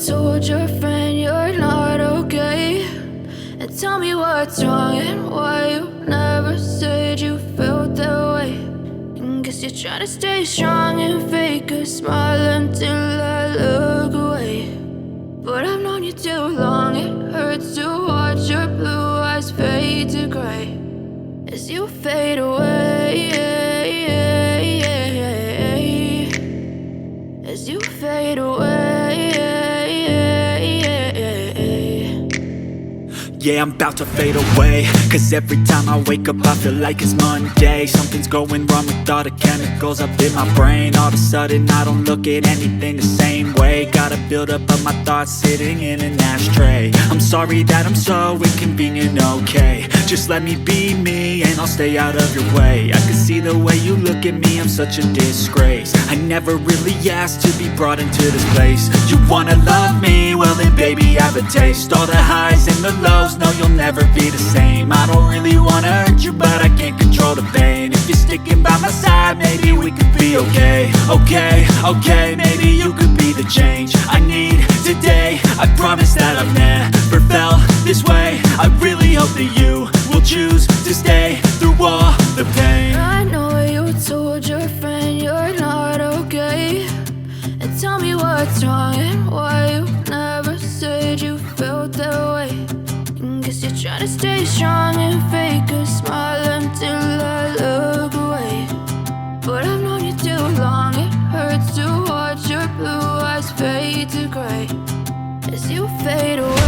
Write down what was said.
told your friend you're not okay, and tell me what's wrong and why you never said you felt that way. And guess you're trying to stay strong and fake a smile until I look away. But I've known you too long, it hurts to watch your blue eyes fade to gray as you fade away, as you fade away. Yeah, I'm about to fade away, cause every time I wake up I feel like it's Monday. Something's going wrong with all the chemicals up in my brain. All of a sudden I don't look at anything the same way. Gotta build up of my thoughts sitting in an ashtray. I'm sorry that I'm so inconvenient, okay. Just let me be me and I'll stay out of your way. I can see the way you look at me, I'm such a disgrace. I never really asked to be brought into this place. You wanna love me? Well then baby have a taste. All the highs and the lows, no you'll never be the same. I don't really wanna hurt you but I can't control the pain. If you're sticking by my side maybe we could be okay. Okay, maybe you could be the change I need today. I promise that I've never felt this way. I really hope that you will choose to stay through all the pain. I know you told your friend you're not okay, and tell me what's wrong and why you never said you felt that way. And guess you're trying to stay strong and fake a smile until I look away. But I've known you too long, it hurts to watch your blue eyes fade to gray as you fade away.